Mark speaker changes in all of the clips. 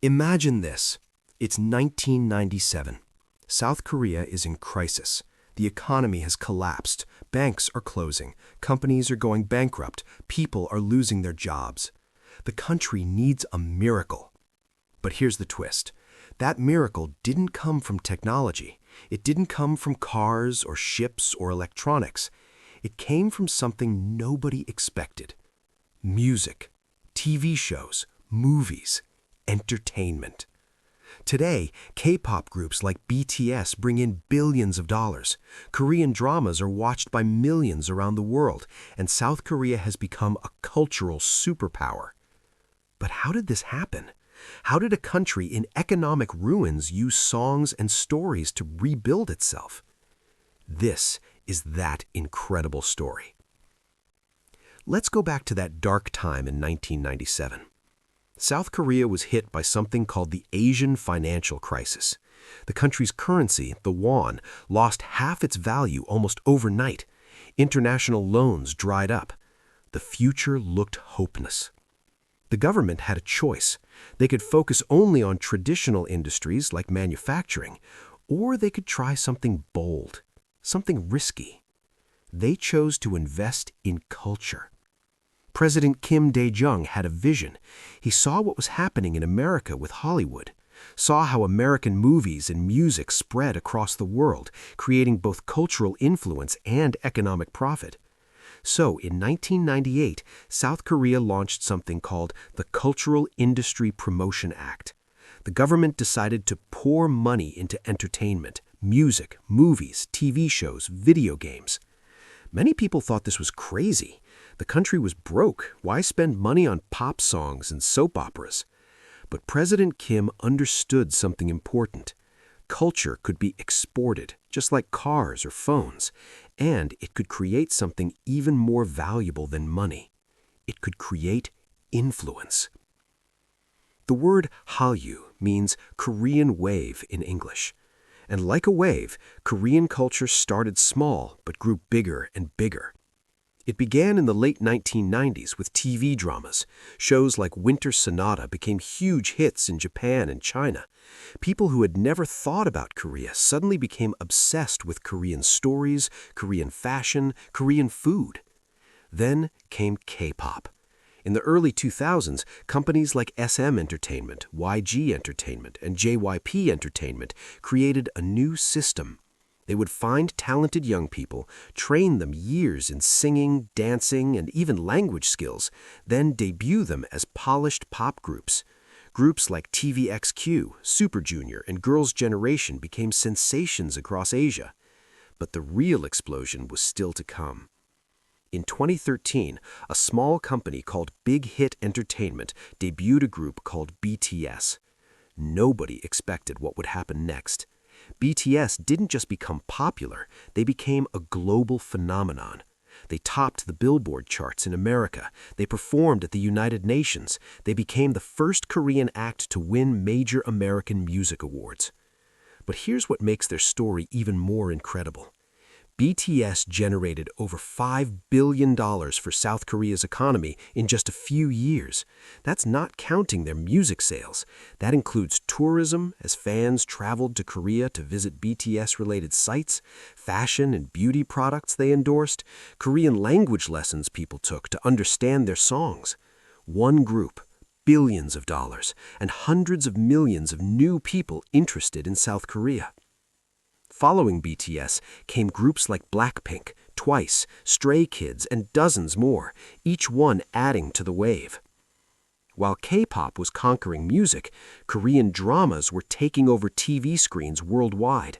Speaker 1: Imagine this. It's 1997. South Korea is in crisis. The economy has collapsed. Banks are closing. Companies are going bankrupt. People are losing their jobs. The country needs a miracle. But here's the twist. That miracle didn't come from technology. It didn't come from cars or ships or electronics. It came from something nobody expected. Music, TV shows, movies, entertainment. Today, K-pop groups like BTS bring in billions of dollars. Korean dramas are watched by millions around the world, and South Korea has become a cultural superpower. But how did this happen? How did a country in economic ruins use songs and stories to rebuild itself? This is that incredible story. Let's go back to that dark time in 1997. South Korea was hit by something called the Asian financial crisis. The country's currency, the won, lost half its value almost overnight. International loans dried up. The future looked hopeless. The government had a choice. They could focus only on traditional industries like manufacturing, or they could try something bold, something risky. They chose to invest in culture. President Kim Dae-jung had a vision. He saw what was happening in America with Hollywood, saw how American movies and music spread across the world, creating both cultural influence and economic profit. So, in 1998, South Korea launched something called the Cultural Industry Promotion Act. The government decided to pour money into entertainment, music, movies, TV shows, video games. Many people thought this was crazy. The country was broke. Why spend money on pop songs and soap operas? But President Kim understood something important. Culture could be exported, just like cars or phones, and it could create something even more valuable than money. It could create influence. The word Hallyu means Korean wave in English. And like a wave, Korean culture started small but grew bigger and bigger. It began in the late 1990s with TV dramas. Shows like Winter Sonata became huge hits in Japan and China. People who had never thought about Korea suddenly became obsessed with Korean stories, Korean fashion, Korean food. Then came K-pop. In the early 2000s, companies like SM Entertainment, YG Entertainment, and JYP Entertainment created a new system. They would find talented young people, train them years in singing, dancing, and even language skills, then debut them as polished pop groups. Groups like TVXQ, Super Junior, and Girls' Generation became sensations across Asia. But the real explosion was still to come. In 2013, a small company called Big Hit Entertainment debuted a group called BTS. Nobody expected what would happen next. BTS didn't just become popular, they became a global phenomenon. They topped the Billboard charts in America. They performed at the United Nations. They became the first Korean act to win major American music awards. But here's what makes their story even more incredible. BTS generated over $5 billion for South Korea's economy in just a few years. That's not counting their music sales. That includes tourism, as fans traveled to Korea to visit BTS-related sites, fashion and beauty products they endorsed, Korean language lessons people took to understand their songs. One group, billions of dollars, and hundreds of millions of new people interested in South Korea. Following BTS came groups like BLACKPINK, Twice, Stray Kids, and dozens more, each one adding to the wave. While K-pop was conquering music, Korean dramas were taking over TV screens worldwide.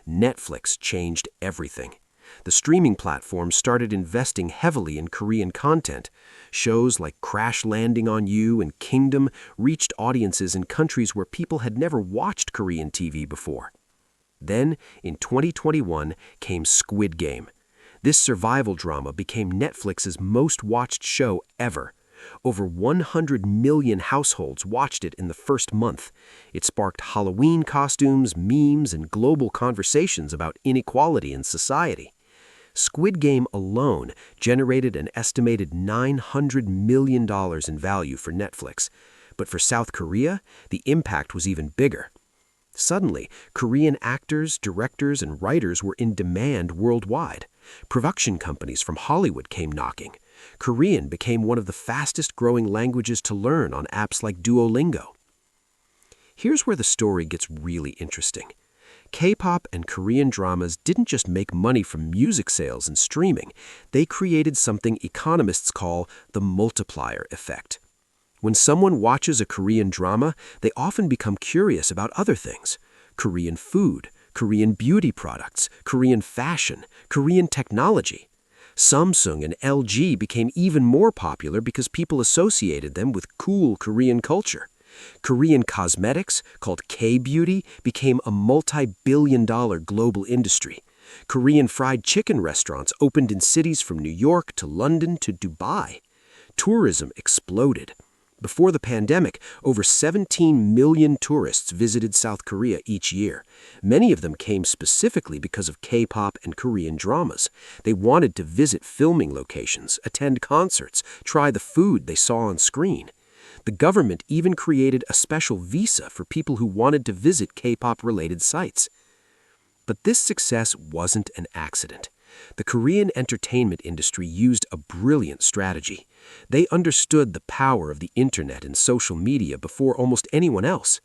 Speaker 1: Netflix changed everything. The streaming platform started investing heavily in Korean content. Shows like Crash Landing on You and Kingdom reached audiences in countries where people had never watched Korean TV before. Then, in 2021, came Squid Game. This survival drama became Netflix's most-watched show ever. Over 100 million households watched it in the first month. It sparked Halloween costumes, memes, and global conversations about inequality in society. Squid Game alone generated an estimated $900 million in value for Netflix. But for South Korea, the impact was even bigger. Suddenly, Korean actors, directors, and writers were in demand worldwide. Production companies from Hollywood came knocking. Korean became one of the fastest-growing languages to learn on apps like Duolingo. Here's where the story gets really interesting. K-pop and Korean dramas didn't just make money from music sales and streaming. They created something economists call the multiplier effect. When someone watches a Korean drama, they often become curious about other things. Korean food, Korean beauty products, Korean fashion, Korean technology. Samsung and LG became even more popular because people associated them with cool Korean culture. Korean cosmetics, called K-beauty, became a multi-billion-dollar global industry. Korean fried chicken restaurants opened in cities from New York to London to Dubai. Tourism exploded. Before the pandemic, over 17 million tourists visited South Korea each year. Many of them came specifically because of K-pop and Korean dramas. They wanted to visit filming locations, attend concerts, try the food they saw on screen. The government even created a special visa for people who wanted to visit K-pop-related sites. But this success wasn't an accident. The Korean entertainment industry used a brilliant strategy. They understood the power of the internet and social media before almost anyone else.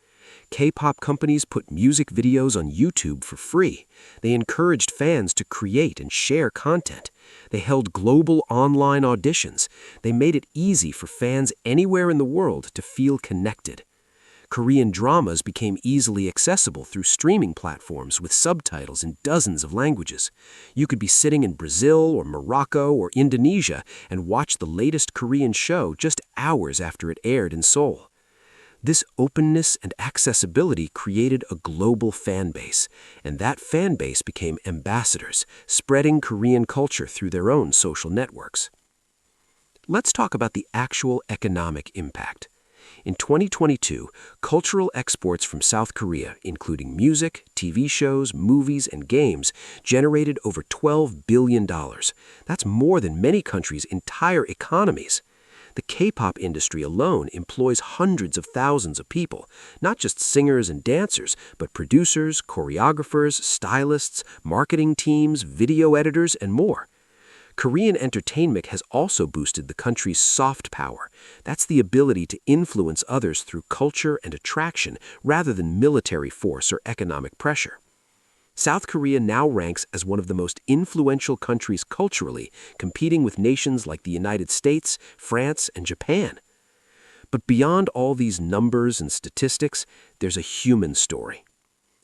Speaker 1: K-pop companies put music videos on YouTube for free. They encouraged fans to create and share content. They held global online auditions. They made it easy for fans anywhere in the world to feel connected. Korean dramas became easily accessible through streaming platforms with subtitles in dozens of languages. You could be sitting in Brazil or Morocco or Indonesia and watch the latest Korean show just hours after it aired in Seoul. This openness and accessibility created a global fan base, and that fan base became ambassadors, spreading Korean culture through their own social networks. Let's talk about the actual economic impact. In 2022, cultural exports from South Korea, including music, TV shows, movies, and games, generated over $12 billion. That's more than many countries' entire economies. The K-pop industry alone employs hundreds of thousands of people, not just singers and dancers, but producers, choreographers, stylists, marketing teams, video editors, and more. Korean entertainment has also boosted the country's soft power. That's the ability to influence others through culture and attraction rather than military force or economic pressure. South Korea now ranks as one of the most influential countries culturally, competing with nations like the United States, France, and Japan. But beyond all these numbers and statistics, there's a human story.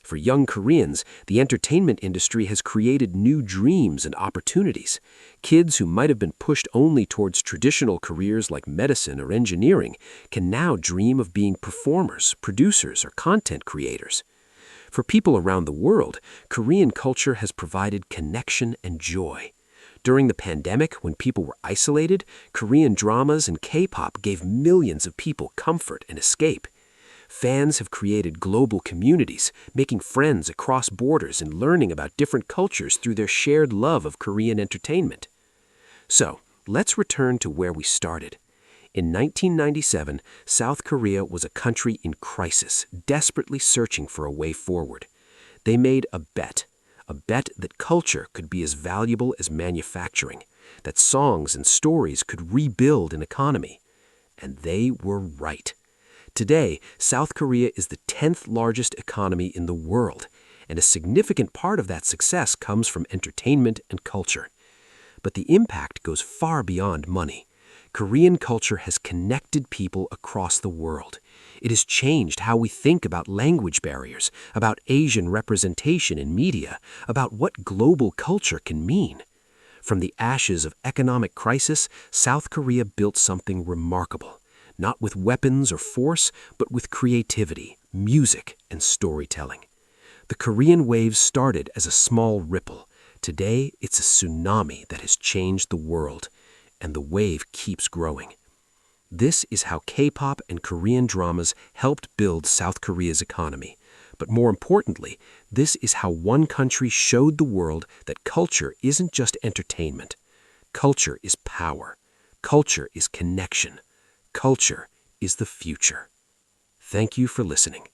Speaker 1: For young Koreans, the entertainment industry has created new dreams and opportunities. Kids who might have been pushed only towards traditional careers like medicine or engineering can now dream of being performers, producers, or content creators. For people around the world, Korean culture has provided connection and joy. During the pandemic, when people were isolated, Korean dramas and K-pop gave millions of people comfort and escape. Fans have created global communities, making friends across borders and learning about different cultures through their shared love of Korean entertainment. So, let's return to where we started. In 1997, South Korea was a country in crisis, desperately searching for a way forward. They made a bet that culture could be as valuable as manufacturing, that songs and stories could rebuild an economy. And they were right. Today, South Korea is the 10th largest economy in the world, and a significant part of that success comes from entertainment and culture. But the impact goes far beyond money. Korean culture has connected people across the world. It has changed how we think about language barriers, about Asian representation in media, about what global culture can mean. From the ashes of economic crisis, South Korea built something remarkable. Not with weapons or force, but with creativity, music, and storytelling. The Korean wave started as a small ripple. Today, it's a tsunami that has changed the world, and the wave keeps growing. This is how K-pop and Korean dramas helped build South Korea's economy. But more importantly, this is how one country showed the world that culture isn't just entertainment. Culture is power. Culture is connection. Culture is the future. Thank you for listening.